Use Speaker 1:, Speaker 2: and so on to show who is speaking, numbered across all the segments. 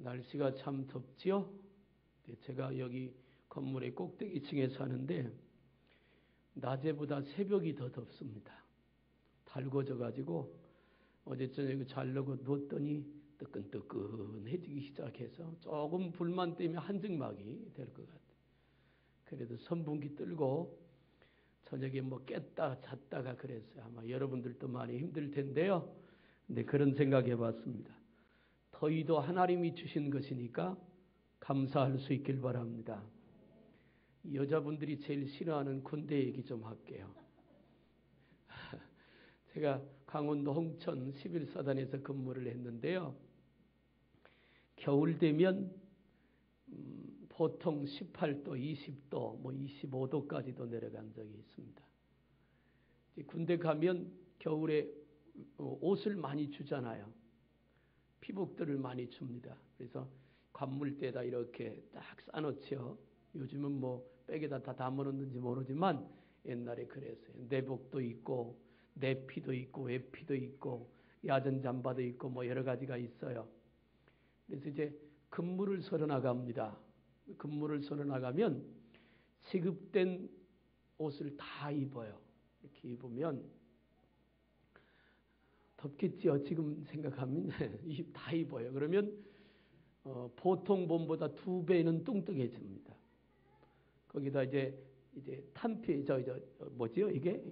Speaker 1: 날씨가 참 덥지요? 제가 여기 건물의 꼭대기층에 사는데 낮에보다 새벽이 더 덥습니다. 달궈져가지고 어제 저녁에 자려고 누웠더니 뜨끈뜨끈해지기 시작해서 조금 불만 때문에 한증막이 될 것 같아요. 그래도 선풍기 틀고 저녁에 뭐 깼다 잤다가 그랬어요. 아마 여러분들도 많이 힘들 텐데요. 근데 그런 생각해 봤습니다. 더위도 하나님이 주신 것이니까 감사할 수 있길 바랍니다. 여자분들이 제일 싫어하는 군대 얘기 좀 할게요. 제가 강원도 홍천 11사단에서 근무를 했는데요. 겨울 되면 보통 18도, 20도, 뭐 25도까지도 내려간 적이 있습니다. 군대 가면 겨울에 옷을 많이 주잖아요. 피복들을 많이 줍니다. 그래서 관물대에다 이렇게 딱 싸놓죠. 요즘은 뭐 백에다 다 담아놓는지 모르지만 옛날에 그랬어요. 내복도 있고 내피도 있고 외피도 있고 야전 잠바도 있고 뭐 여러 가지가 있어요. 그래서 이제 근무를 서러 나갑니다. 근무를 서러 나가면 지급된 옷을 다 입어요. 이렇게 입으면 덥겠지요. 지금 생각하면 다 입어요. 그러면 보통 봄보다 2배는 뚱뚱해집니다. 거기다 이제 탄피 뭐지요 이게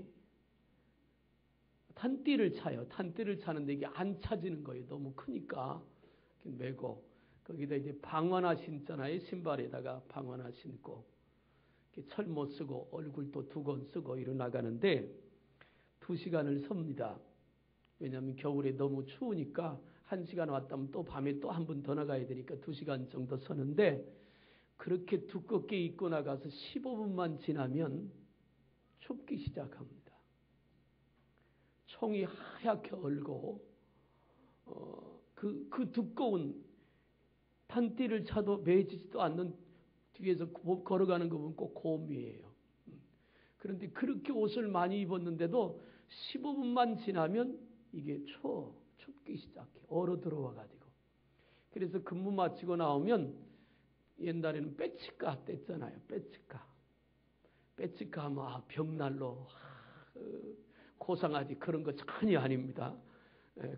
Speaker 1: 탄띠를 차요. 탄띠를 차는데 이게 안 차지는 거예요. 너무 크니까 메고 거기다 이제 방화나 신잖아요. 신발에다가 방화나 신고 철모 쓰고 얼굴도 두건 쓰고 이러 나가는데 2시간을 섭니다. 왜냐하면 겨울에 너무 추우니까 1시간 왔다면 또 밤에 또 한 번 더 나가야 되니까 2시간 정도 서는데 그렇게 두껍게 입고 나가서 15분만 지나면 춥기 시작합니다. 총이 하얗게 얼고 그 두꺼운 탄띠를 차도 매지지도 않는 뒤에서 걸어가는 거 보면 꼭 곰이에요. 그런데 그렇게 옷을 많이 입었는데도 15분만 지나면 이게 춥기 시작해. 얼어 들어와 가지고. 그래서 근무 마치고 나오면 옛날에는 빼치카 뗐잖아요. 빼치카 하면 벽난로 고상하지 그런 거 전혀 아닙니다.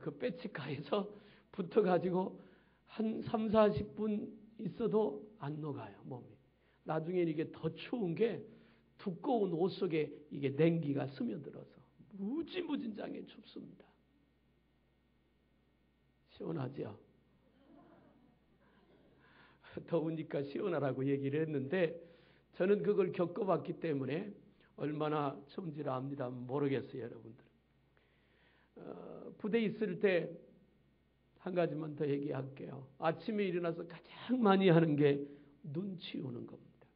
Speaker 1: 그 빼치카에서 붙어가지고 한 3, 40분 있어도 안 녹아요. 몸이. 나중에 이게 더 추운 게 두꺼운 옷 속에 이게 냉기가 스며들어서 무지무진장에 춥습니다. 시원하죠? 더우니까 시원하라고 얘기를 했는데 저는 그걸 겪어봤기 때문에 얼마나 추운지를 압니다. 모르겠어요, 여러분들. 부대에 있을 때 한 가지만 더 얘기할게요. 아침에 일어나서 가장 많이 하는 게 눈 치우는 겁니다.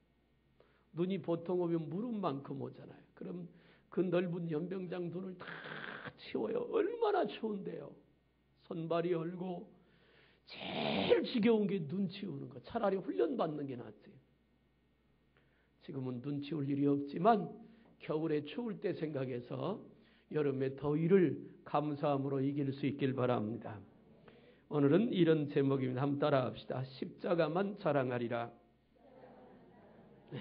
Speaker 1: 눈이 보통 오면 무릎만큼 오잖아요. 그럼 그 넓은 연병장 눈을 다 치워요. 얼마나 추운데요. 손발이 얼고 제일 지겨운 게 눈 치우는 거. 차라리 훈련받는 게 낫지. 지금은 눈 치울 일이 없지만 겨울에 추울 때 생각해서 여름의 더위를 감사함으로 이길 수 있길 바랍니다. 오늘은 이런 제목입니다. 한번 따라합시다. 십자가만 자랑하리라. 네.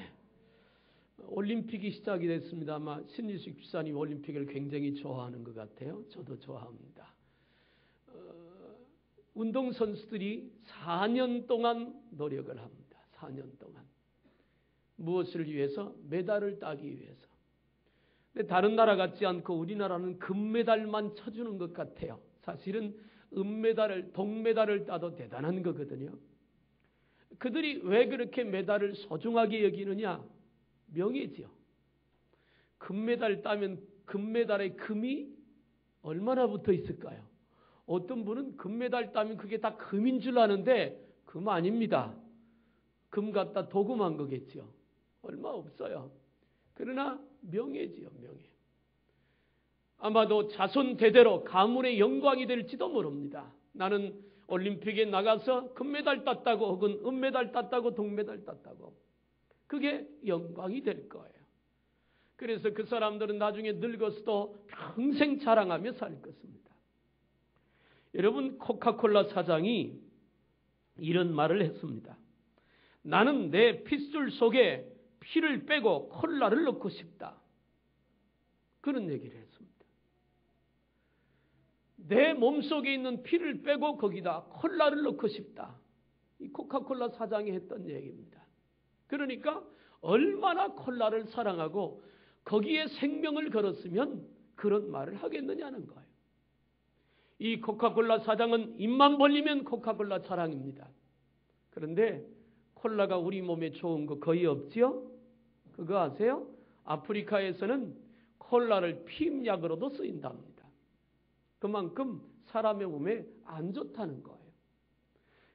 Speaker 1: 올림픽이 시작이 됐습니다. 아마 신일식 집사님 올림픽을 굉장히 좋아하는 것 같아요. 저도 좋아합니다. 운동선수들이 4년 동안 노력을 합니다. 4년 동안. 무엇을 위해서? 메달을 따기 위해서. 근데 다른 나라 같지 않고 우리나라는 금메달만 쳐주는 것 같아요. 사실은 은메달을, 동메달을 따도 대단한 거거든요. 그들이 왜 그렇게 메달을 소중하게 여기느냐? 명예지요. 금메달 따면 금메달의 금이 얼마나 붙어 있을까요? 어떤 분은 금메달 따면 그게 다 금인 줄 아는데 금 아닙니다. 금 갖다 도금한 거겠죠. 얼마 없어요. 그러나 명예지요, 명예. 아마도 자손 대대로 가문의 영광이 될지도 모릅니다. 나는 올림픽에 나가서 금메달 땄다고 혹은 은메달 땄다고 동메달 땄다고. 그게 영광이 될 거예요. 그래서 그 사람들은 나중에 늙어서도 평생 자랑하며 살 것입니다. 여러분, 코카콜라 사장이 이런 말을 했습니다. 나는 내 핏줄 속에 피를 빼고 콜라를 넣고 싶다. 그런 얘기를 했습니다. 내 몸속에 있는 피를 빼고 거기다 콜라를 넣고 싶다. 이 코카콜라 사장이 했던 얘기입니다. 그러니까 얼마나 콜라를 사랑하고 거기에 생명을 걸었으면 그런 말을 하겠느냐는 거예요. 이 코카콜라 사장은 입만 벌리면 코카콜라 사랑입니다. 그런데 콜라가 우리 몸에 좋은 거 거의 없지요? 그거 아세요? 아프리카에서는 콜라를 피임약으로도 쓰인답니다. 그만큼 사람의 몸에 안 좋다는 거예요.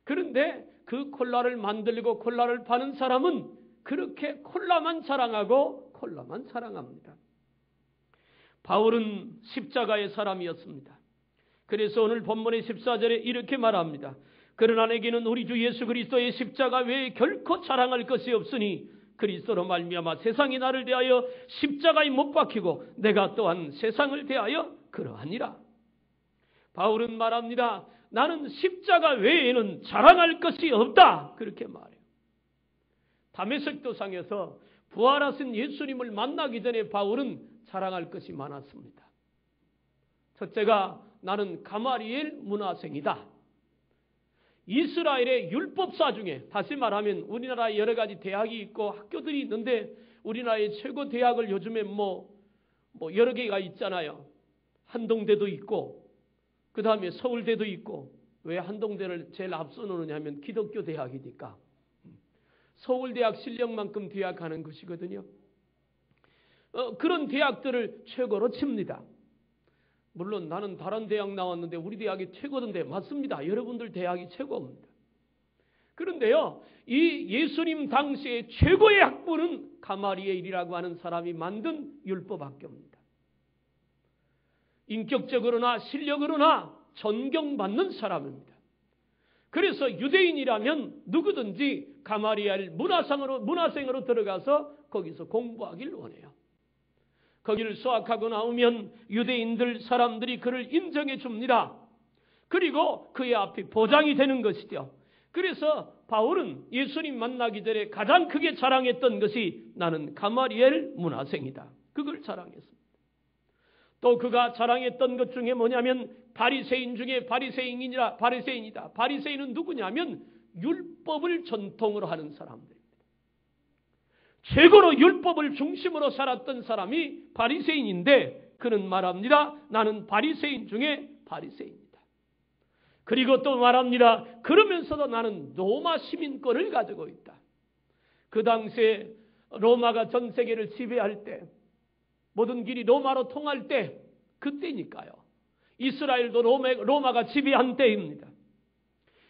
Speaker 1: 그런데 그 콜라를 만들고 콜라를 파는 사람은 그렇게 콜라만 사랑하고 콜라만 사랑합니다. 바울은 십자가의 사람이었습니다. 그래서 오늘 본문의 14절에 이렇게 말합니다. 그러나 내게는 우리 주 예수 그리스도의 십자가 외에 결코 자랑할 것이 없으니 그리스도로 말미암아 세상이 나를 대하여 십자가에 못 박히고 내가 또한 세상을 대하여 그러하니라. 바울은 말합니다. 나는 십자가 외에는 자랑할 것이 없다. 그렇게 말해요. 다메섹 도상에서 부활하신 예수님을 만나기 전에 바울은 자랑할 것이 많았습니다. 첫째가 나는 가마리엘 문화생이다. 이스라엘의 율법사 중에, 다시 말하면 우리나라에 여러 가지 대학이 있고 학교들이 있는데 우리나라의 최고 대학을 요즘에 여러 개가 있잖아요. 한동대도 있고 그 다음에 서울대도 있고. 왜 한동대를 제일 앞서 놓느냐 하면 기독교 대학이니까. 서울대학 실력만큼 대학하는 것이거든요. 그런 대학들을 최고로 칩니다. 물론 나는 다른 대학 나왔는데 우리 대학이 최고던데 맞습니다. 여러분들 대학이 최고입니다. 그런데요, 이 예수님 당시의 최고의 학부는 가마리엘이라고 하는 사람이 만든 율법학교입니다. 인격적으로나 실력으로나 존경받는 사람입니다. 그래서 유대인이라면 누구든지 가마리엘 문화생으로 들어가서 거기서 공부하길 원해요. 거기를 수학하고 나오면 유대인들 사람들이 그를 인정해 줍니다. 그리고 그의 앞에 보장이 되는 것이죠. 그래서 바울은 예수님 만나기 전에 가장 크게 자랑했던 것이 나는 가마리엘 문화생이다. 그걸 자랑했습니다. 또 그가 자랑했던 것 중에 뭐냐면 바리새인 중에 바리새인이다. 바리새인은 누구냐면 율법을 전통으로 하는 사람들입니다. 최고로 율법을 중심으로 살았던 사람이 바리새인인데 그는 말합니다. 나는 바리새인 중에 바리새인이다. 그리고 또 말합니다. 그러면서도 나는 로마 시민권을 가지고 있다. 그 당시에 로마가 전 세계를 지배할 때, 모든 길이 로마로 통할 때, 그때니까요. 이스라엘도 로마가 지배한 때입니다.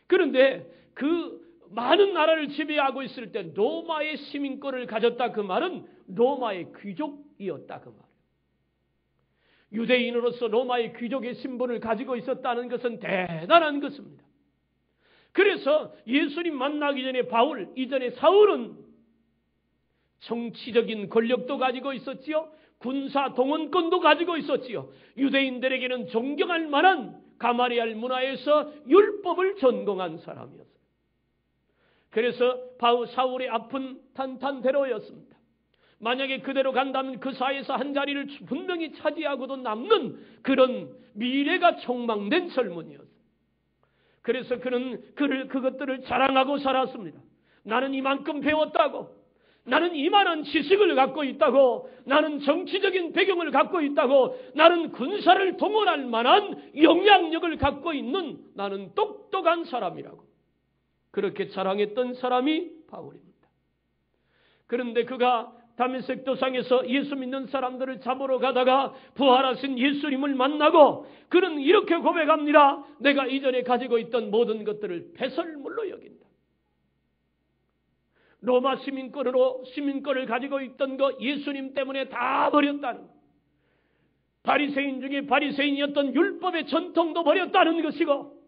Speaker 1: 그런데 그 많은 나라를 지배하고 있을 때 로마의 시민권을 가졌다. 그 말은 로마의 귀족이었다. 그 말이에요. 유대인으로서 로마의 귀족의 신분을 가지고 있었다는 것은 대단한 것입니다. 그래서 예수님 만나기 전에 이전에 사울은 정치적인 권력도 가지고 있었지요. 군사 동원권도 가지고 있었지요. 유대인들에게는 존경할 만한 가마리엘 문화에서 율법을 전공한 사람이었어요. 그래서 사울의 앞은 탄탄대로였습니다. 만약에 그대로 간다면 그 사이에서 한 자리를 분명히 차지하고도 남는 그런 미래가 촉망된 젊은이였어요. 그래서 그는 그것들을 자랑하고 살았습니다. 나는 이만큼 배웠다고, 나는 이만한 지식을 갖고 있다고, 나는 정치적인 배경을 갖고 있다고, 나는 군사를 동원할 만한 영향력을 갖고 있는 나는 똑똑한 사람이라고 그렇게 자랑했던 사람이 바울입니다. 그런데 그가 다메섹 도상에서 예수 믿는 사람들을 잡으러 가다가 부활하신 예수님을 만나고 그는 이렇게 고백합니다. 내가 이전에 가지고 있던 모든 것들을 배설물로 여긴다. 로마 시민권을 가지고 있던 거 예수님 때문에 다 버렸다는 것. 바리새인 중에 바리새인이었던 율법의 전통도 버렸다는 것이고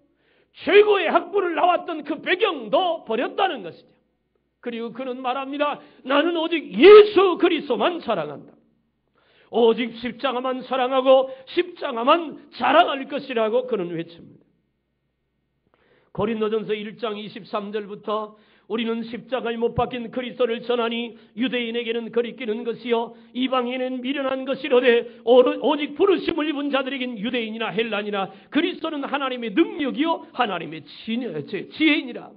Speaker 1: 최고의 학부를 나왔던 그 배경도 버렸다는 것이죠. 그리고 그는 말합니다. 나는 오직 예수 그리스도만 사랑한다. 오직 십자가만 사랑하고 십자가만 자랑할 것이라고 그는 외칩니다. 고린도전서 1장 23절부터 우리는 십자가에 못 박힌 그리스도를 전하니 유대인에게는 거리끼는 것이요 이방인은 미련한 것이로되 오직 부르심을 입은 자들에겐 유대인이나 헬라니나 그리스도는 하나님의 능력이요 하나님의 지혜이니라.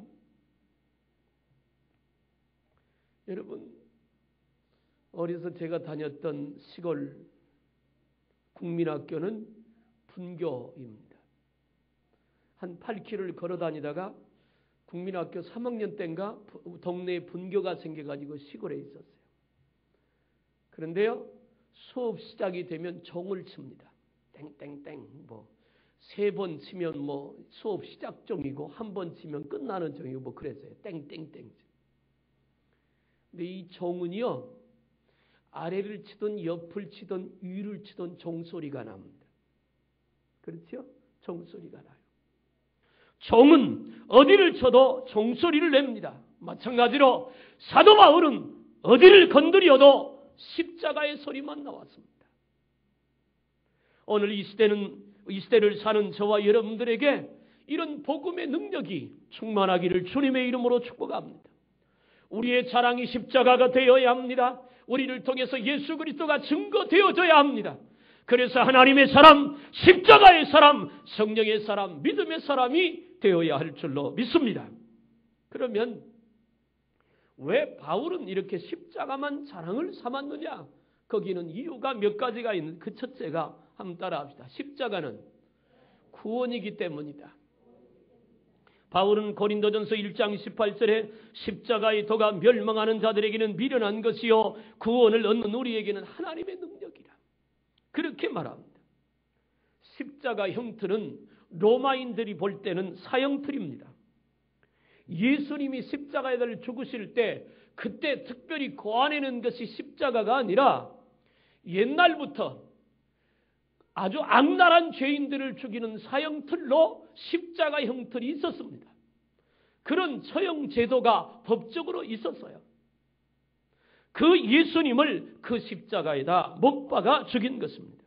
Speaker 1: 여러분, 어려서 제가 다녔던 시골 국민학교는 분교입니다. 한 8km를 걸어 다니다가 국민학교 3학년 때인가 동네에 분교가 생겨가지고 시골에 있었어요. 그런데요, 수업 시작이 되면 종을 칩니다. 땡땡땡, 뭐 3번 치면 뭐 수업 시작 종이고 1번 치면 끝나는 종이고 뭐 그랬어요. 땡땡땡. 근데 이 종은요, 아래를 치든 옆을 치든 위를 치든 종소리가 납니다. 그렇죠? 종소리가 나요. 종은 어디를 쳐도 종소리를 냅니다. 마찬가지로 사도 바울은 어디를 건드려도 십자가의 소리만 나왔습니다. 오늘 이 시대를 사는 저와 여러분들에게 이런 복음의 능력이 충만하기를 주님의 이름으로 축복합니다. 우리의 자랑이 십자가가 되어야 합니다. 우리를 통해서 예수 그리스도가 증거되어져야 합니다. 그래서 하나님의 사람, 십자가의 사람, 성령의 사람, 믿음의 사람이 되어야 할 줄로 믿습니다. 그러면 왜 바울은 이렇게 십자가만 자랑을 삼았느냐? 거기는 이유가 몇 가지가 있는 그 첫째가 한번 따라합시다. 십자가는 구원이기 때문이다. 바울은 고린도전서 1장 18절에 십자가의 도가 멸망하는 자들에게는 미련한 것이요 구원을 얻는 우리에게는 하나님의 능력이라. 그렇게 말합니다. 십자가 형틀은 로마인들이 볼 때는 사형틀입니다. 예수님이 십자가에 달려 죽으실 때 그때 특별히 고안해낸 것이 십자가가 아니라 옛날부터 아주 악랄한 죄인들을 죽이는 사형틀로 십자가 형틀이 있었습니다. 그런 처형 제도가 법적으로 있었어요. 그 예수님을 그 십자가에다 못 박아 죽인 것입니다.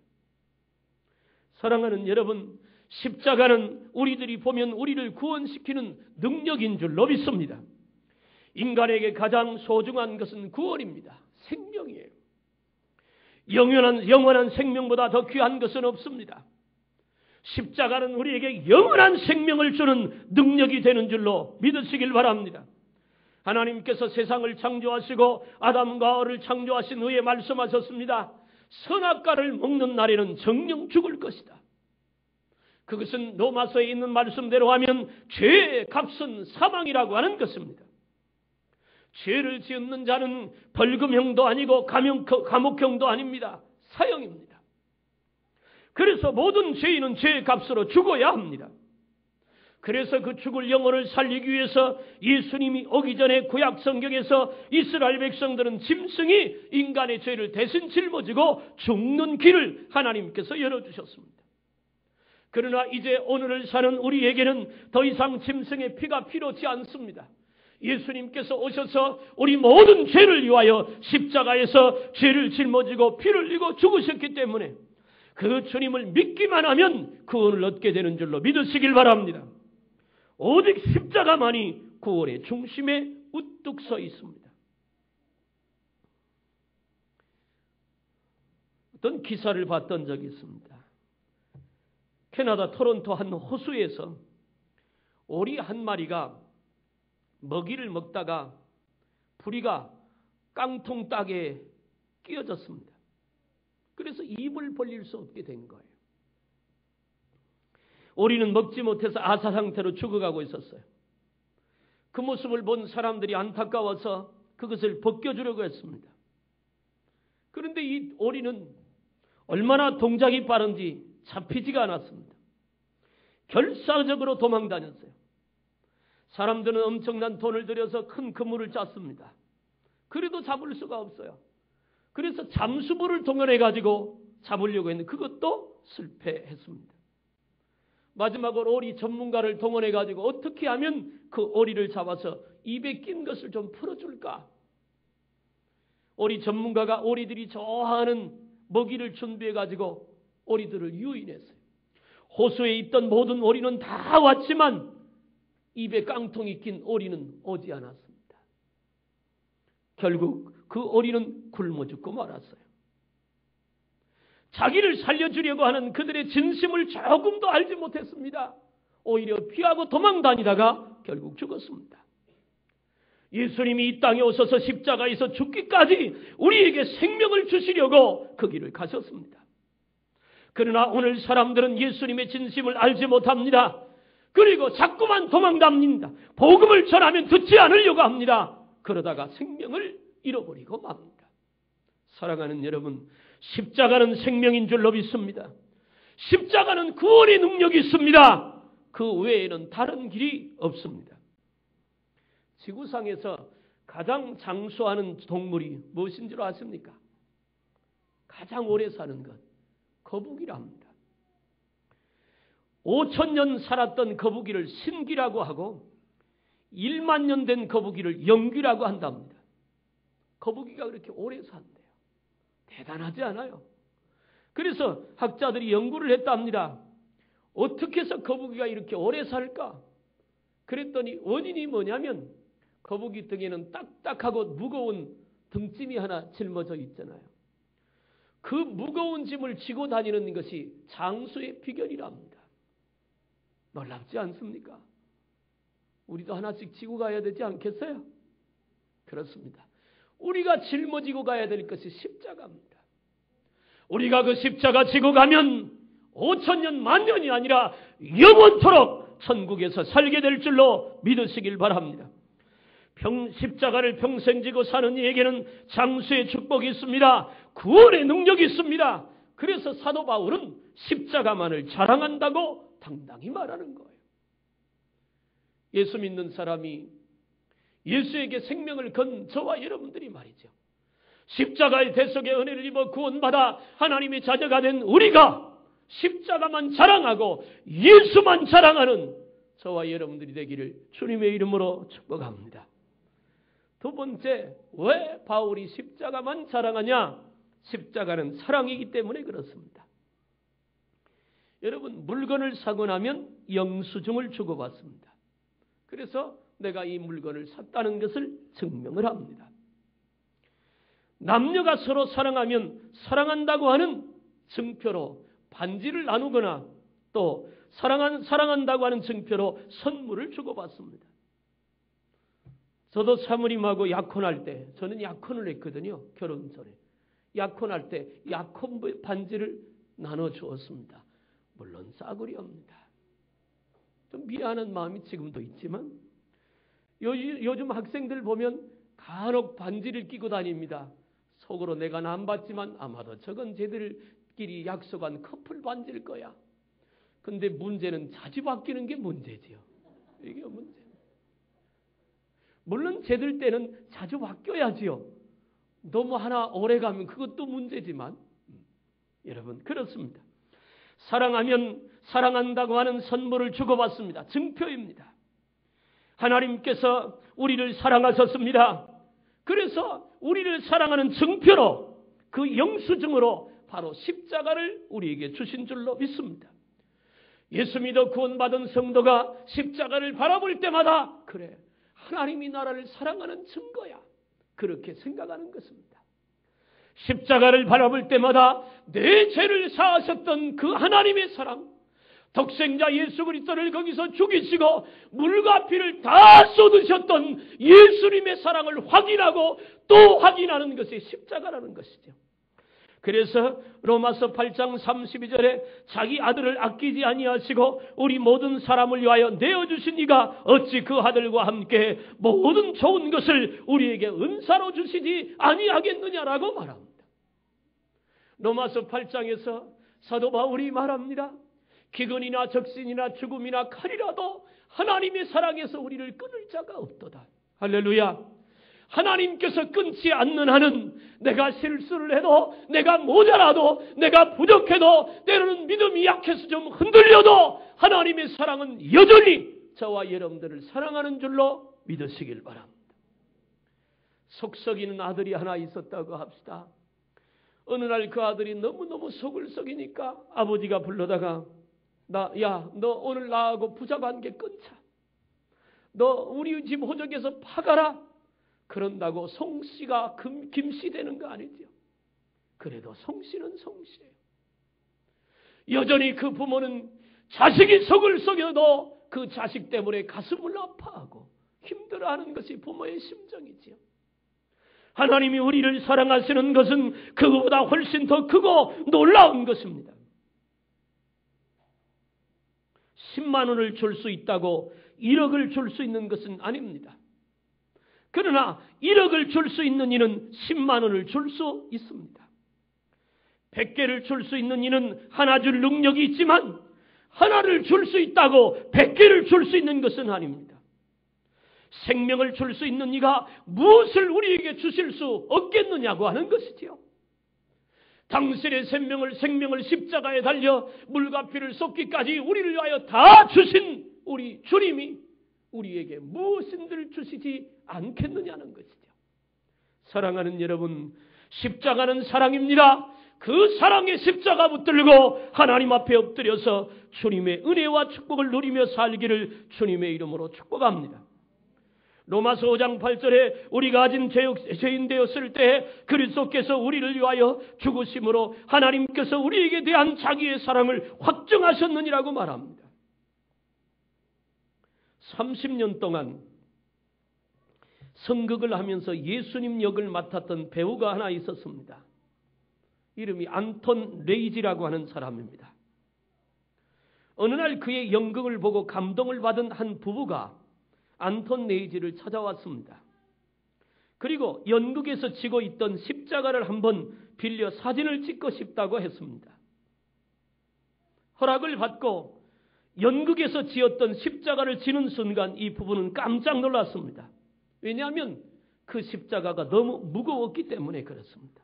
Speaker 1: 사랑하는 여러분, 십자가는 우리들이 보면 우리를 구원시키는 능력인 줄로 믿습니다. 인간에게 가장 소중한 것은 구원입니다. 생명이에요. 영원한 생명보다 더 귀한 것은 없습니다. 십자가는 우리에게 영원한 생명을 주는 능력이 되는 줄로 믿으시길 바랍니다. 하나님께서 세상을 창조하시고 아담과 하와를 창조하신 후에 말씀하셨습니다. 선악과를 먹는 날에는 정령 죽을 것이다. 그것은 로마서에 있는 말씀대로 하면 죄의 값은 사망이라고 하는 것입니다. 죄를 지은 자는 벌금형도 아니고 감옥형도 아닙니다. 사형입니다. 그래서 모든 죄인은 죄의 값으로 죽어야 합니다. 그래서 그 죽을 영혼을 살리기 위해서 예수님이 오기 전에 구약 성경에서 이스라엘 백성들은 짐승이 인간의 죄를 대신 짊어지고 죽는 길을 하나님께서 열어주셨습니다. 그러나 이제 오늘을 사는 우리에게는 더 이상 짐승의 피가 필요치 않습니다. 예수님께서 오셔서 우리 모든 죄를 위하여 십자가에서 죄를 짊어지고 피를 흘리고 죽으셨기 때문에 그 주님을 믿기만 하면 구원을 얻게 되는 줄로 믿으시길 바랍니다. 오직 십자가만이 구원의 중심에 우뚝 서 있습니다. 어떤 기사를 봤던 적이 있습니다. 캐나다 토론토 한 호수에서 오리 한 마리가 먹이를 먹다가 부리가 깡통 딱에 끼어졌습니다. 그래서 입을 벌릴 수 없게 된 거예요. 오리는 먹지 못해서 아사 상태로 죽어가고 있었어요. 그 모습을 본 사람들이 안타까워서 그것을 벗겨주려고 했습니다. 그런데 이 오리는 얼마나 동작이 빠른지 잡히지가 않았습니다. 결사적으로 도망다녔어요. 사람들은 엄청난 돈을 들여서 큰 그물을 짰습니다. 그래도 잡을 수가 없어요. 그래서 잠수부를 동원해가지고 잡으려고 했는데 그것도 실패했습니다. 마지막으로 오리 전문가를 동원해가지고 어떻게 하면 그 오리를 잡아서 입에 낀 것을 좀 풀어줄까? 오리 전문가가 오리들이 좋아하는 먹이를 준비해가지고 오리들을 유인했어요. 호수에 있던 모든 오리는 다 왔지만 입에 깡통이 낀 오리는 오지 않았습니다. 결국 그 오리는 굶어 죽고 말았어요. 자기를 살려주려고 하는 그들의 진심을 조금도 알지 못했습니다. 오히려 피하고 도망 다니다가 결국 죽었습니다. 예수님이 이 땅에 오셔서 십자가에서 죽기까지 우리에게 생명을 주시려고 그 길을 가셨습니다. 그러나 오늘 사람들은 예수님의 진심을 알지 못합니다. 그리고 자꾸만 도망다닙니다. 복음을 전하면 듣지 않으려고 합니다. 그러다가 생명을 잃어버리고 맙니다. 사랑하는 여러분, 십자가는 생명인 줄로 믿습니다. 십자가는 구원의 능력이 있습니다. 그 외에는 다른 길이 없습니다. 지구상에서 가장 장수하는 동물이 무엇인 줄 아십니까? 가장 오래 사는 것, 거북이라 합니다. 5,000년 살았던 거북이를 신귀라고 하고 1만 년 된 거북이를 영귀라고 한답니다. 거북이가 그렇게 오래 산대요. 대단하지 않아요? 그래서 학자들이 연구를 했답니다. 어떻게 해서 거북이가 이렇게 오래 살까? 그랬더니 원인이 뭐냐면 거북이 등에는 딱딱하고 무거운 등짐이 하나 짊어져 있잖아요. 그 무거운 짐을 지고 다니는 것이 장수의 비결이랍니다. 놀랍지 않습니까? 우리도 하나씩 지고 가야 되지 않겠어요? 그렇습니다. 우리가 짊어지고 가야 될 것이 십자가입니다. 우리가 그 십자가 지고 가면 5,000년, 만년이 아니라 영원토록 천국에서 살게 될 줄로 믿으시길 바랍니다. 십자가를 평생 지고 사는 이에게는 장수의 축복이 있습니다. 구원의 능력이 있습니다. 그래서 사도 바울은 십자가만을 자랑한다고 당당히 말하는 거예요. 예수 믿는 사람이 예수에게 생명을 건 저와 여러분들이 말이죠. 십자가의 대속의 은혜를 입어 구원받아 하나님의 자녀가 된 우리가 십자가만 자랑하고 예수만 자랑하는 저와 여러분들이 되기를 주님의 이름으로 축복합니다. 두 번째, 왜 바울이 십자가만 자랑하냐? 십자가는 사랑이기 때문에 그렇습니다. 여러분, 물건을 사고 나면 영수증을 주고받습니다. 그래서 내가 이 물건을 샀다는 것을 증명을 합니다. 남녀가 서로 사랑하면 사랑한다고 하는 증표로 반지를 나누거나 또 사랑한다고 하는 증표로 선물을 주고받습니다. 저도 사모님하고 약혼할 때, 저는 약혼을 했거든요. 결혼 전에. 약혼할 때 약혼 반지를 나눠주었습니다. 물론 싸구려입니다. 좀 미안한 마음이 지금도 있지만 요즘 학생들 보면 간혹 반지를 끼고 다닙니다. 속으로 내가 안 받지만 아마도 저건 쟤들끼리 약속한 커플 반지일 거야. 근데 문제는 자주 바뀌는 게 문제지요. 이게 문제. 물론 쟤들 때는 자주 바뀌어야지요. 너무 하나 오래 가면 그것도 문제지만 여러분 그렇습니다. 사랑하면 사랑한다고 하는 선물을 주고받습니다. 증표입니다. 하나님께서 우리를 사랑하셨습니다. 그래서 우리를 사랑하는 증표로 그 영수증으로 바로 십자가를 우리에게 주신 줄로 믿습니다. 예수 믿어 구원받은 성도가 십자가를 바라볼 때마다 그래 하나님이 나라를 사랑하는 증거야. 그렇게 생각하는 것입니다. 십자가를 바라볼 때마다 내 죄를 사하셨던 그 하나님의 사랑, 독생자 예수 그리스도를 거기서 죽이시고 물과 피를 다 쏟으셨던 예수님의 사랑을 확인하고 또 확인하는 것이 십자가라는 것이죠. 그래서 로마서 8장 32절에 자기 아들을 아끼지 아니하시고 우리 모든 사람을 위하여 내어주신 이가 어찌 그 아들과 함께 모든 좋은 것을 우리에게 은사로 주시지 아니하겠느냐라고 말합니다. 로마서 8장에서 사도 바울이 말합니다. 기근이나 적신이나 죽음이나 칼이라도 하나님의 사랑에서 우리를 끊을 자가 없도다. 할렐루야. 하나님께서 끊지 않는 한은 내가 실수를 해도 내가 모자라도 내가 부족해도 때로는 믿음이 약해서 좀 흔들려도 하나님의 사랑은 여전히 저와 여러분들을 사랑하는 줄로 믿으시길 바랍니다. 속 썩이는 아들이 하나 있었다고 합시다. 어느 날 그 아들이 너무너무 속을 썩이니까 아버지가 불러다가 너 오늘 나하고 부자 관계 끊자. 너 우리 집 호적에서 파가라. 그런다고 송씨가 김씨 되는 거 아니죠. 그래도 송씨는 송씨예요. 여전히 그 부모는 자식이 속을 썩여도 그 자식 때문에 가슴을 아파하고 힘들어하는 것이 부모의 심정이지요. 하나님이 우리를 사랑하시는 것은 그거보다 훨씬 더 크고 놀라운 것입니다. 10만 원을 줄 수 있다고 1억을 줄 수 있는 것은 아닙니다. 그러나 1억을 줄 수 있는 이는 10만 원을 줄 수 있습니다. 100개를 줄 수 있는 이는 하나 줄 능력이 있지만 하나를 줄 수 있다고 100개를 줄 수 있는 것은 아닙니다. 생명을 줄 수 있는 이가 무엇을 우리에게 주실 수 없겠느냐고 하는 것이지요. 당신의 생명을 십자가에 달려 물과 피를 쏟기까지 우리를 위하여 다 주신 우리 주님이 우리에게 무엇인들 주시지 않겠느냐는 것이죠. 사랑하는 여러분, 십자가는 사랑입니다. 그 사랑의 십자가 붙들고 하나님 앞에 엎드려서 주님의 은혜와 축복을 누리며 살기를 주님의 이름으로 축복합니다. 로마서 5장 8절에 우리가 가진 죄인 되었을 때 그리스도께서 우리를 위하여 죽으심으로 하나님께서 우리에게 대한 자기의 사랑을 확증하셨느니라고 말합니다. 30년 동안 선극을 하면서 예수님 역을 맡았던 배우가 하나 있었습니다. 이름이 안톤 레이지라고 하는 사람입니다. 어느 날 그의 연극을 보고 감동을 받은 한 부부가 안톤 레이지를 찾아왔습니다. 그리고 연극에서 지고 있던 십자가를 한번 빌려 사진을 찍고 싶다고 했습니다. 허락을 받고 연극에서 지었던 십자가를 지는 순간 이 부부는 깜짝 놀랐습니다. 왜냐하면 그 십자가가 너무 무거웠기 때문에 그렇습니다.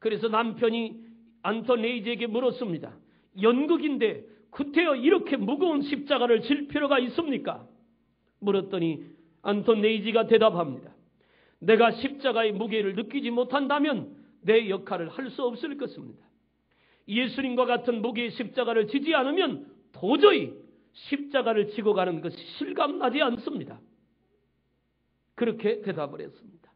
Speaker 1: 그래서 남편이 안톤 레이지에게 물었습니다. 연극인데 구태여 이렇게 무거운 십자가를 질 필요가 있습니까? 물었더니 안톤 레이지가 대답합니다. 내가 십자가의 무게를 느끼지 못한다면 내 역할을 할 수 없을 것입니다. 예수님과 같은 무게의 십자가를 지지 않으면 도저히 십자가를 지고 가는 것이 실감나지 않습니다. 그렇게 대답을 했습니다.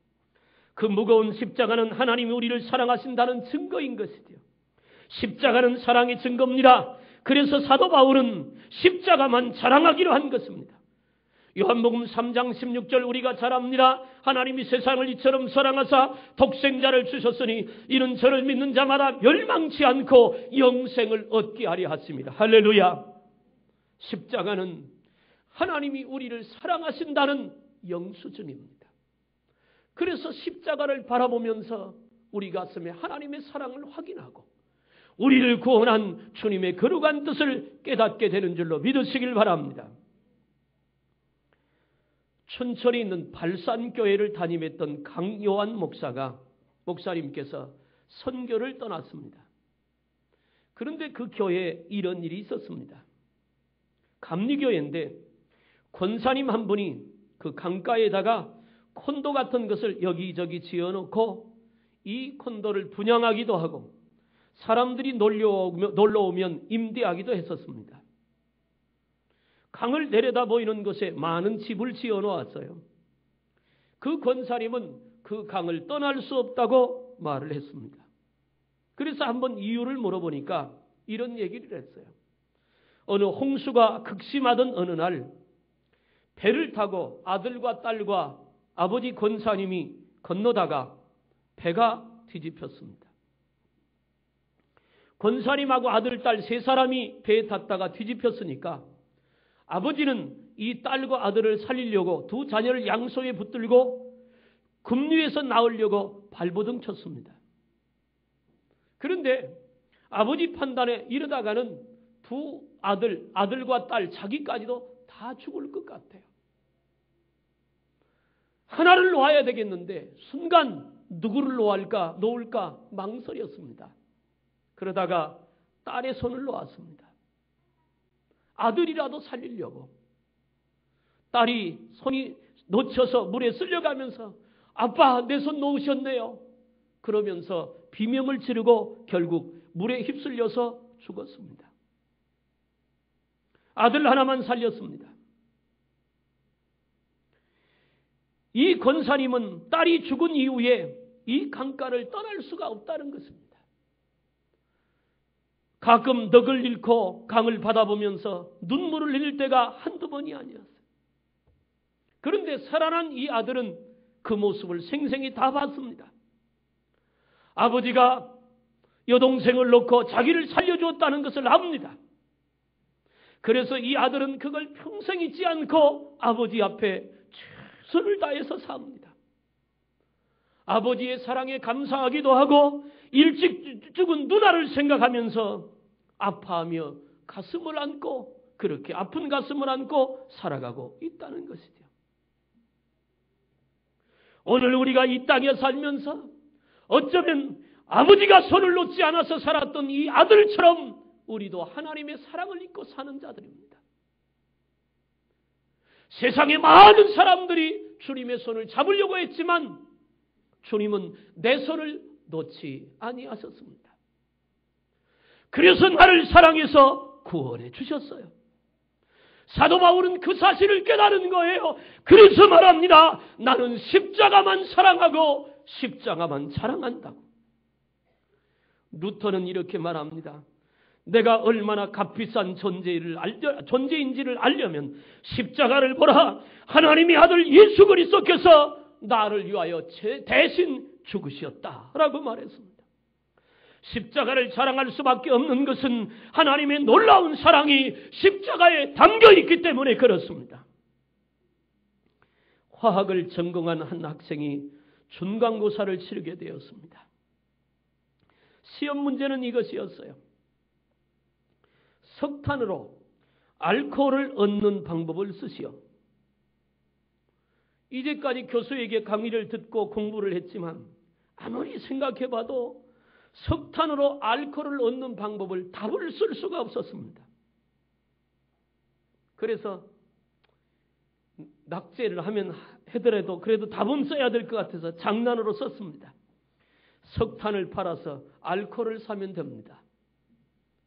Speaker 1: 그 무거운 십자가는 하나님이 우리를 사랑하신다는 증거인 것이죠. 십자가는 사랑의 증거입니다. 그래서 사도 바울은 십자가만 자랑하기로 한 것입니다. 요한복음 3장 16절 우리가 잘 압니다. 하나님이 세상을 이처럼 사랑하사 독생자를 주셨으니 이는 저를 믿는 자마다 멸망치 않고 영생을 얻게 하려 하십니다. 할렐루야. 십자가는 하나님이 우리를 사랑하신다는 영수증입니다. 그래서 십자가를 바라보면서 우리 가슴에 하나님의 사랑을 확인하고 우리를 구원한 주님의 거룩한 뜻을 깨닫게 되는 줄로 믿으시길 바랍니다. 춘천에 있는 발산교회를 담임했던 강요한 목사님께서 선교를 떠났습니다. 그런데 그 교회에 이런 일이 있었습니다. 감리교회인데 권사님 한 분이 그 강가에다가 콘도 같은 것을 여기저기 지어놓고 이 콘도를 분양하기도 하고 사람들이 놀러오면 임대하기도 했었습니다. 강을 내려다 보이는 곳에 많은 집을 지어놓았어요. 그 권사님은 그 강을 떠날 수 없다고 말을 했습니다. 그래서 한번 이유를 물어보니까 이런 얘기를 했어요. 어느 홍수가 극심하던 어느 날 배를 타고 아들과 딸과 아버지 권사님이 건너다가 배가 뒤집혔습니다. 권사님하고 아들, 딸 세 사람이 배에 탔다가 뒤집혔으니까 아버지는 이 딸과 아들을 살리려고 두 자녀를 양손에 붙들고 급류에서 나오려고 발버둥 쳤습니다. 그런데 아버지 판단에 이러다가는 두 아들과 딸, 자기까지도 다 죽을 것 같아요. 하나를 놓아야 되겠는데 순간 누구를 놓을까 망설였습니다. 그러다가 딸의 손을 놓았습니다. 아들이라도 살리려고. 딸이 손이 놓쳐서 물에 쓸려가면서 아빠 내 손 놓으셨네요. 그러면서 비명을 지르고 결국 물에 휩쓸려서 죽었습니다. 아들 하나만 살렸습니다. 이 권사님은 딸이 죽은 이후에 이 강가를 떠날 수가 없다는 것입니다. 가끔 덕을 잃고 강을 바라보면서 눈물을 흘릴 때가 한두 번이 아니었어요. 그런데 살아난 이 아들은 그 모습을 생생히 다 봤습니다. 아버지가 여동생을 놓고 자기를 살려주었다는 것을 압니다. 그래서 이 아들은 그걸 평생 잊지 않고 아버지 앞에 최선을 다해서 삽니다. 아버지의 사랑에 감사하기도 하고 일찍 죽은 누나를 생각하면서 아파하며 가슴을 안고 그렇게 아픈 가슴을 안고 살아가고 있다는 것이죠. 오늘 우리가 이 땅에 살면서 어쩌면 아버지가 손을 놓지 않아서 살았던 이 아들처럼 우리도 하나님의 사랑을 잊고 사는 자들입니다. 세상의 많은 사람들이 주님의 손을 잡으려고 했지만 주님은 내 손을 놓지 아니하셨습니다. 그래서 나를 사랑해서 구원해 주셨어요. 사도 바울은 그 사실을 깨달은 거예요. 그래서 말합니다. 나는 십자가만 사랑하고 십자가만 자랑한다고. 루터는 이렇게 말합니다. 내가 얼마나 값비싼 존재인지를 알려면 십자가를 보라. 하나님의 아들 예수 그리스도께서 나를 위하여 대신 죽으셨다라고 말했습니다. 십자가를 자랑할 수밖에 없는 것은 하나님의 놀라운 사랑이 십자가에 담겨 있기 때문에 그렇습니다. 화학을 전공한 한 학생이 중간고사를 치르게 되었습니다. 시험 문제는 이것이었어요. 석탄으로 알코올을 얻는 방법을 쓰시오. 이제까지 교수에게 강의를 듣고 공부를 했지만 아무리 생각해봐도 석탄으로 알코올을 얻는 방법을 답을 쓸 수가 없었습니다. 그래서 낙제를 하더라도 그래도 답은 써야 될 것 같아서 장난으로 썼습니다. 석탄을 팔아서 알코올을 사면 됩니다.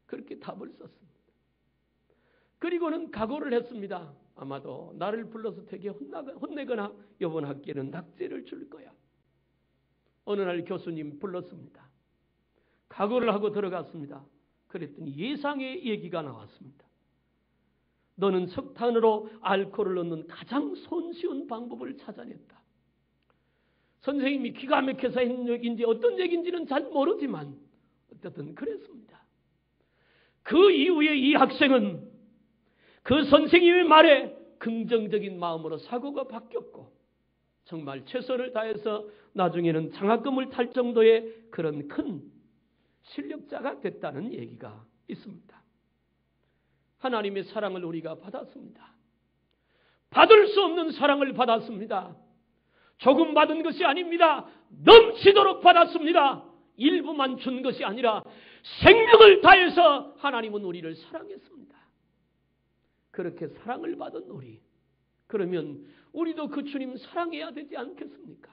Speaker 1: 그렇게 답을 썼습니다. 그리고는 각오를 했습니다. 아마도 나를 불러서 되게 혼내거나 이번 학기에는 낙제를 줄 거야. 어느 날 교수님 불렀습니다. 각오를 하고 들어갔습니다. 그랬더니 예상의 얘기가 나왔습니다. 너는 석탄으로 알코올을 얻는 가장 손쉬운 방법을 찾아냈다. 선생님이 기가 막혀서 했는 얘기인지 어떤 얘기인지는 잘 모르지만 어쨌든 그랬습니다. 그 이후에 이 학생은 그 선생님의 말에 긍정적인 마음으로 사고가 바뀌었고 정말 최선을 다해서 나중에는 장학금을 탈 정도의 그런 큰 실력자가 됐다는 얘기가 있습니다. 하나님의 사랑을 우리가 받았습니다. 받을 수 없는 사랑을 받았습니다. 조금 받은 것이 아닙니다. 넘치도록 받았습니다. 일부만 준 것이 아니라 생명을 다해서 하나님은 우리를 사랑했습니다. 그렇게 사랑을 받은 우리, 그러면 우리도 그 주님 사랑해야 되지 않겠습니까?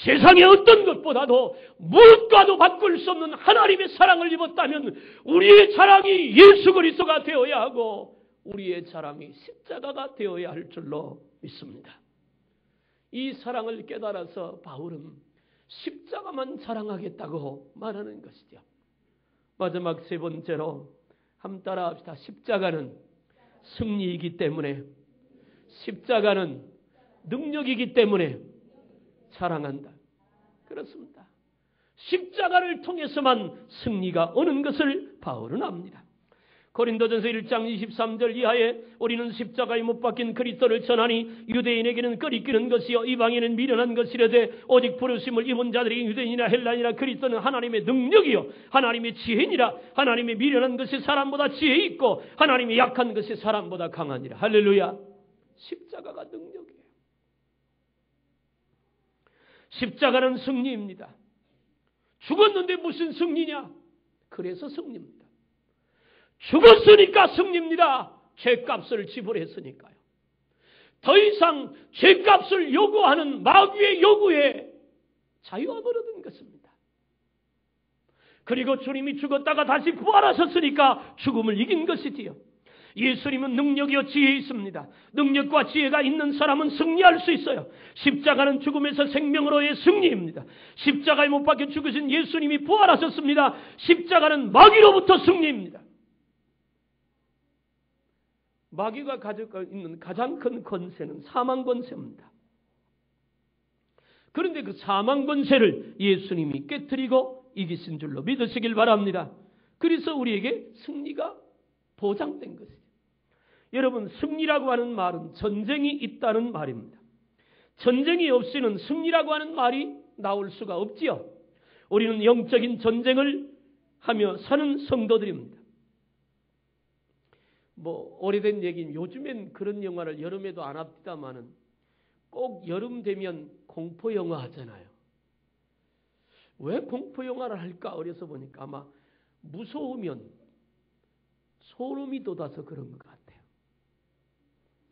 Speaker 1: 세상의 어떤 것보다도 무엇과도 바꿀 수 없는 하나님의 사랑을 입었다면 우리의 자랑이 예수 그리스도가 되어야 하고 우리의 자랑이 십자가가 되어야 할 줄로 믿습니다. 이 사랑을 깨달아서 바울은 십자가만 자랑하겠다고 말하는 것이죠. 마지막 세 번째로 한번 따라합시다. 십자가는 승리이기 때문에, 십자가는 능력이기 때문에 자랑한다. 그렇습니다. 십자가를 통해서만 승리가 오는 것을 바울은 압니다. 고린도전서 1장 23절 이하에 우리는 십자가에 못 박힌 그리스도를 전하니 유대인에게는 끄리끼는 것이요 이방인은 미련한 것이라되 오직 부르심을 입은 자들이 유대인이나 헬라인이나 그리스도는 하나님의 능력이요 하나님의 지혜니라. 하나님의 미련한 것이 사람보다 지혜 있고 하나님의 약한 것이 사람보다 강하니라. 할렐루야. 십자가가 능력이에요. 십자가는 승리입니다. 죽었는데 무슨 승리냐? 그래서 승리입니다. 죽었으니까 승리입니다. 죄값을 지불했으니까요. 더 이상 죄값을 요구하는 마귀의 요구에 자유함을 얻은 것입니다. 그리고 주님이 죽었다가 다시 부활하셨으니까 죽음을 이긴 것이지요. 예수님은 능력이요 지혜에 있습니다. 능력과 지혜가 있는 사람은 승리할 수 있어요. 십자가는 죽음에서 생명으로의 승리입니다. 십자가에 못 박혀 죽으신 예수님이 부활하셨습니다. 십자가는 마귀로부터 승리입니다. 마귀가 가지고 있는 가장 큰 권세는 사망 권세입니다. 그런데 그 사망 권세를 예수님이 깨뜨리고 이기신 줄로 믿으시길 바랍니다. 그래서 우리에게 승리가 보장된 것이죠. 여러분, 승리라고 하는 말은 전쟁이 있다는 말입니다. 전쟁이 없이는 승리라고 하는 말이 나올 수가 없지요. 우리는 영적인 전쟁을 하며 사는 성도들입니다. 오래된 얘기는 요즘엔 그런 영화를 여름에도 안 합니다만은 꼭 여름 되면 공포 영화 하잖아요. 왜 공포 영화를 할까 어려서 보니까 아마 무서우면 소름이 돋아서 그런 것 같아요.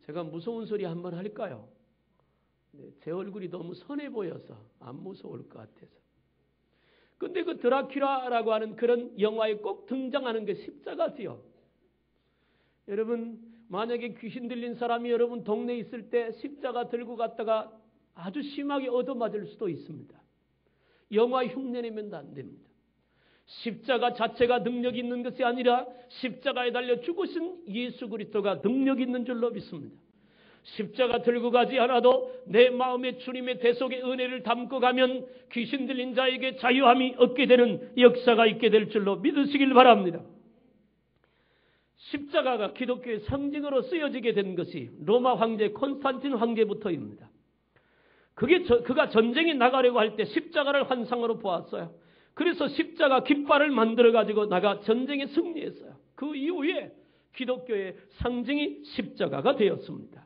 Speaker 1: 제가 무서운 소리 한번 할까요? 제 얼굴이 너무 선해 보여서 안 무서울 것 같아서. 근데 그 드라큘라라고 하는 그런 영화에 꼭 등장하는 게 십자가지요. 여러분, 만약에 귀신 들린 사람이 여러분 동네에 있을 때 십자가 들고 갔다가 아주 심하게 얻어맞을 수도 있습니다. 영화 흉내내면 안 됩니다. 십자가 자체가 능력이 있는 것이 아니라 십자가에 달려 죽으신 예수 그리스도가 능력이 있는 줄로 믿습니다. 십자가 들고 가지 않아도 내 마음에 주님의 대속의 은혜를 담고 가면 귀신 들린 자에게 자유함이 얻게 되는 역사가 있게 될 줄로 믿으시길 바랍니다. 십자가가 기독교의 상징으로 쓰여지게 된 것이 로마 황제 콘스탄틴 황제부터입니다. 그가 전쟁에 나가려고 할 때 십자가를 환상으로 보았어요. 그래서 십자가 깃발을 만들어 가지고 나가 전쟁에 승리했어요. 그 이후에 기독교의 상징이 십자가가 되었습니다.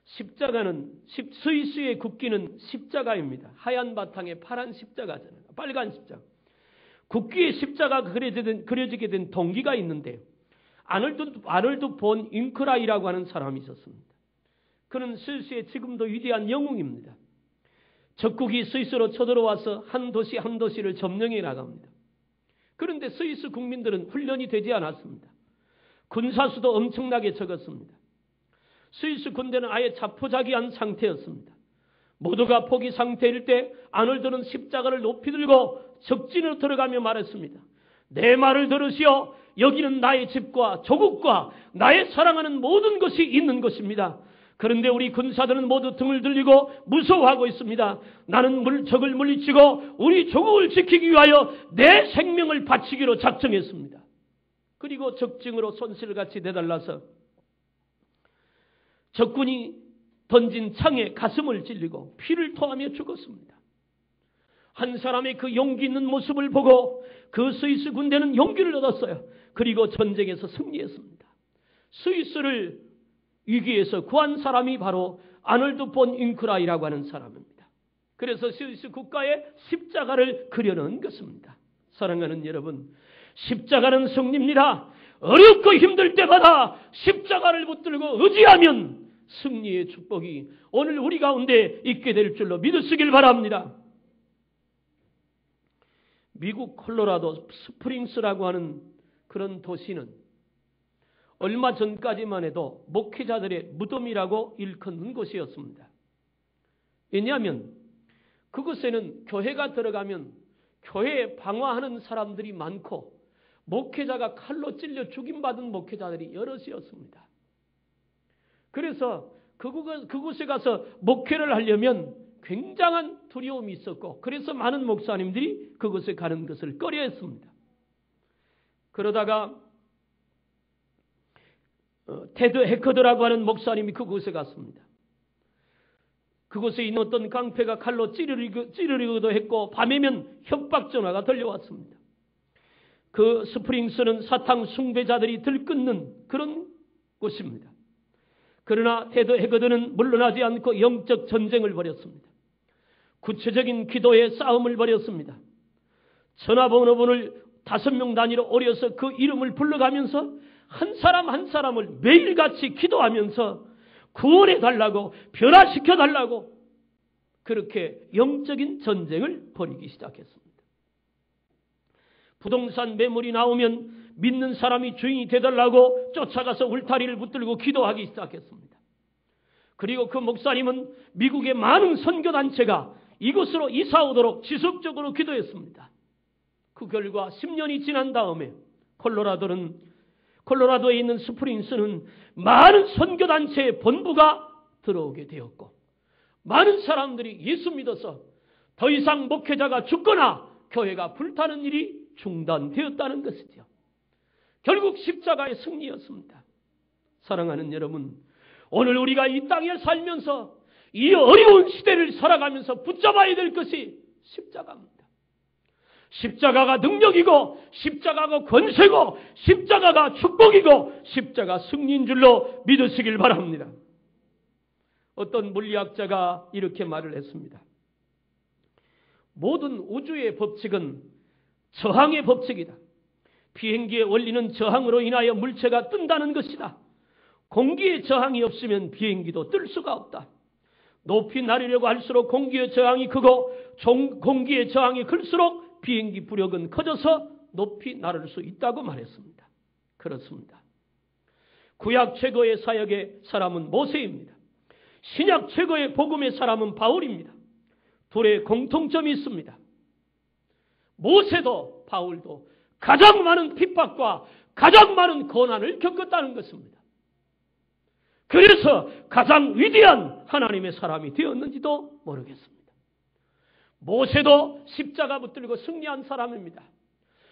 Speaker 1: 십자가는 스위스의 국기는 십자가입니다. 하얀 바탕에 파란 십자가잖아요. 빨간 십자가. 국기에 십자가가 그려지게 된 동기가 있는데 아놀드 본 윙크라이라고 하는 사람이 있었습니다. 그는 스위스의 지금도 위대한 영웅입니다. 적국이 스위스로 쳐들어와서 한 도시 한 도시를 점령해 나갑니다. 그런데 스위스 국민들은 훈련이 되지 않았습니다. 군사수도 엄청나게 적었습니다. 스위스 군대는 아예 자포자기한 상태였습니다. 모두가 포기 상태일 때 아놀드는 십자가를 높이 들고 적진으로 들어가며 말했습니다. 내 말을 들으시오. 여기는 나의 집과 조국과 나의 사랑하는 모든 것이 있는 곳입니다. 그런데 우리 군사들은 모두 등을 들리고 무서워하고 있습니다. 나는 적을 물리치고 우리 조국을 지키기 위하여 내 생명을 바치기로 작정했습니다. 그리고 적증으로 손실같이 내달라서 적군이 던진 창에 가슴을 찔리고 피를 토하며 죽었습니다. 한 사람의 그 용기 있는 모습을 보고 그 스위스 군대는 용기를 얻었어요. 그리고 전쟁에서 승리했습니다. 스위스를 위기에서 구한 사람이 바로 아놀드 본 윙크라이라고 하는 사람입니다. 그래서 스위스 국가에 십자가를 그려놓은 것입니다. 사랑하는 여러분, 십자가는 승리입니다. 어렵고 힘들 때마다 십자가를 붙들고 의지하면 승리의 축복이 오늘 우리 가운데 있게 될 줄로 믿으시길 바랍니다. 미국 콜로라도 스프링스라고 하는 그런 도시는 얼마 전까지만 해도 목회자들의 무덤이라고 일컫는 곳이었습니다. 왜냐하면 그곳에는 교회가 들어가면 교회에 방화하는 사람들이 많고 목회자가 칼로 찔려 죽임받은 목회자들이 여럿이었습니다. 그래서 그곳에 가서 목회를 하려면 굉장한 두려움이 있었고 그래서 많은 목사님들이 그곳에 가는 것을 꺼려했습니다. 그러다가 테드 해커드라고 하는 목사님이 그곳에 갔습니다. 그곳에 있는 어떤 깡패가 칼로 찌르리기도 했고 밤이면 협박 전화가 들려왔습니다. 그 스프링스는 사탕 숭배자들이 들끓는 그런 곳입니다. 그러나 테드 해커드는 물러나지 않고 영적 전쟁을 벌였습니다. 구체적인 기도의 싸움을 벌였습니다. 전화번호를 5명 단위로 오려서 그 이름을 불러가면서 한 사람 한 사람을 매일같이 기도하면서 구원해달라고 변화시켜달라고 그렇게 영적인 전쟁을 벌이기 시작했습니다. 부동산 매물이 나오면 믿는 사람이 주인이 되달라고 쫓아가서 울타리를 붙들고 기도하기 시작했습니다. 그리고 그 목사님은 미국의 많은 선교단체가 이곳으로 이사 오도록 지속적으로 기도했습니다. 그 결과 10년이 지난 다음에 콜로라도에 있는 스프링스는 많은 선교단체의 본부가 들어오게 되었고 많은 사람들이 예수 믿어서 더 이상 목회자가 죽거나 교회가 불타는 일이 중단되었다는 것이죠. 결국 십자가의 승리였습니다. 사랑하는 여러분, 오늘 우리가 이 땅에 살면서 이 어려운 시대를 살아가면서 붙잡아야 될 것이 십자가입니다. 십자가가 능력이고 십자가가 권세고 십자가가 축복이고 십자가 승리인 줄로 믿으시길 바랍니다. 어떤 물리학자가 이렇게 말을 했습니다. 모든 우주의 법칙은 저항의 법칙이다. 비행기의 원리는 저항으로 인하여 물체가 뜬다는 것이다. 공기의 저항이 없으면 비행기도 뜰 수가 없다. 높이 날으려고 할수록 공기의 저항이 크고 공기의 저항이 클수록 비행기 부력은 커져서 높이 날을 수 있다고 말했습니다. 그렇습니다. 구약 최고의 사역의 사람은 모세입니다. 신약 최고의 복음의 사람은 바울입니다. 둘의 공통점이 있습니다. 모세도 바울도 가장 많은 핍박과 가장 많은 고난을 겪었다는 것입니다. 그래서 가장 위대한 하나님의 사람이 되었는지도 모르겠습니다. 모세도 십자가 붙들고 승리한 사람입니다.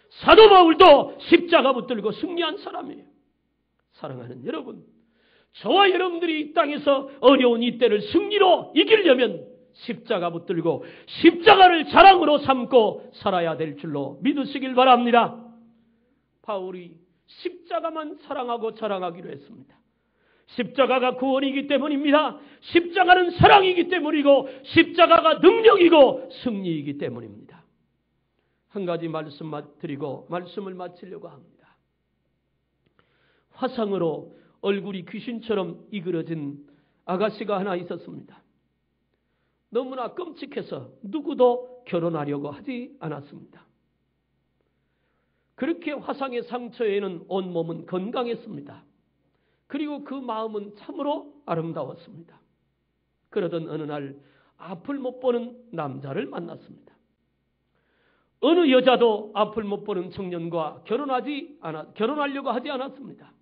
Speaker 1: 사도 바울도 십자가 붙들고 승리한 사람이에요. 사랑하는 여러분, 저와 여러분들이 이 땅에서 어려운 이때를 승리로 이기려면 십자가 붙들고 십자가를 자랑으로 삼고 살아야 될 줄로 믿으시길 바랍니다. 바울이 십자가만 사랑하고 자랑하기로 했습니다. 십자가가 구원이기 때문입니다. 십자가는 사랑이기 때문이고 십자가가 능력이고 승리이기 때문입니다. 한 가지 말씀 드리고 말씀을 마치려고 합니다. 화상으로 얼굴이 귀신처럼 이그러진 아가씨가 하나 있었습니다. 너무나 끔찍해서 누구도 결혼하려고 하지 않았습니다. 그렇게 화상의 상처에는 온몸은 건강했습니다. 그리고 그 마음은 참으로 아름다웠습니다. 그러던 어느 날 앞을 못 보는 남자를 만났습니다. 어느 여자도 앞을 못 보는 청년과 결혼하려고 하지 않았습니다.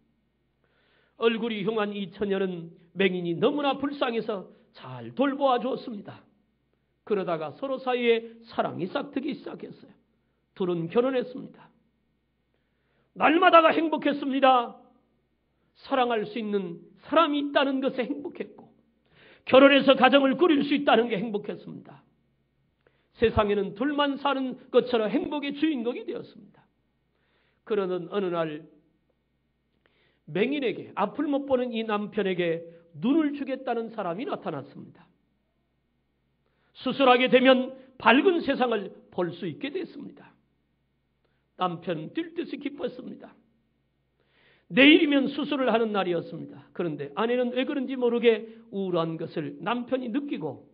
Speaker 1: 얼굴이 흉한 이 처녀는 맹인이 너무나 불쌍해서 잘 돌보아 주었습니다. 그러다가 서로 사이에 사랑이 싹트기 시작했어요. 둘은 결혼했습니다. 날마다가 행복했습니다. 사랑할 수 있는 사람이 있다는 것에 행복했고 결혼해서 가정을 꾸릴 수 있다는 게 행복했습니다. 세상에는 둘만 사는 것처럼 행복의 주인공이 되었습니다. 그러던 어느 날 맹인에게 앞을 못 보는 이 남편에게 눈을 주겠다는 사람이 나타났습니다. 수술하게 되면 밝은 세상을 볼 수 있게 됐습니다. 남편은 뛸 듯이 기뻤습니다. 내일이면 수술을 하는 날이었습니다. 그런데 아내는 왜 그런지 모르게 우울한 것을 남편이 느끼고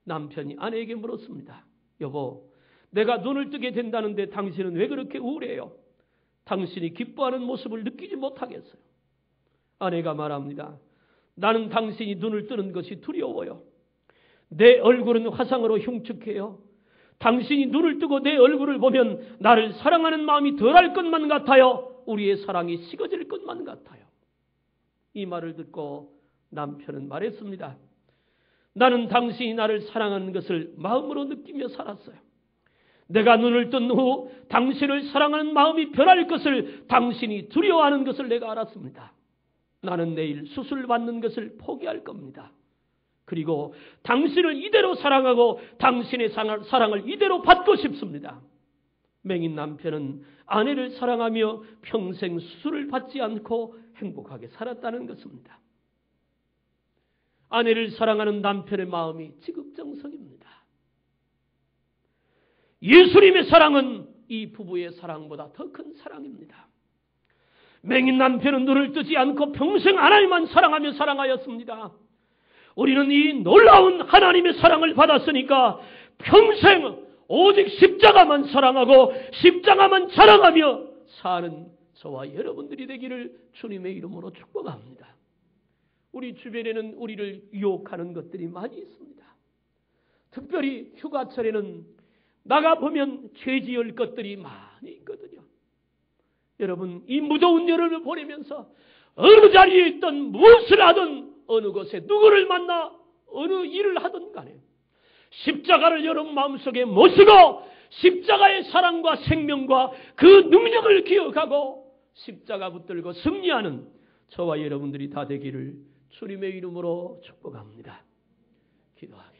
Speaker 1: 남편이 아내에게 물었습니다. 여보, 내가 눈을 뜨게 된다는데 당신은 왜 그렇게 우울해요? 당신이 기뻐하는 모습을 느끼지 못하겠어요. 아내가 말합니다. 나는 당신이 눈을 뜨는 것이 두려워요. 내 얼굴은 화상으로 흉측해요. 당신이 눈을 뜨고 내 얼굴을 보면 나를 사랑하는 마음이 덜할 것만 같아요. 우리의 사랑이 식어질 것만 같아요. 이 말을 듣고 남편은 말했습니다. 나는 당신이 나를 사랑하는 것을 마음으로 느끼며 살았어요. 내가 눈을 뜬 후 당신을 사랑하는 마음이 변할 것을 당신이 두려워하는 것을 내가 알았습니다. 나는 내일 수술 받는 것을 포기할 겁니다. 그리고 당신을 이대로 사랑하고 당신의 사랑을 이대로 받고 싶습니다. 맹인 남편은 아내를 사랑하며 평생 수술을 받지 않고 행복하게 살았다는 것입니다. 아내를 사랑하는 남편의 마음이 지극정성입니다. 예수님의 사랑은 이 부부의 사랑보다 더 큰 사랑입니다. 맹인 남편은 눈을 뜨지 않고 평생 하나님만 사랑하며 사랑하였습니다. 우리는 이 놀라운 하나님의 사랑을 받았으니까 평생 오직 십자가만 사랑하고 십자가만 자랑하며 사는 저와 여러분들이 되기를 주님의 이름으로 축복합니다. 우리 주변에는 우리를 유혹하는 것들이 많이 있습니다. 특별히 휴가철에는 나가보면 죄 지을 것들이 많이 있거든요. 여러분, 이 무더운 여름을 보내면서 어느 자리에 있든 무엇을 하든 어느 곳에 누구를 만나 어느 일을 하든 간에 십자가를 여러분 마음속에 모시고 십자가의 사랑과 생명과 그 능력을 기억하고 십자가 붙들고 승리하는 저와 여러분들이 다 되기를 주님의 이름으로 축복합니다. 기도하겠습니다.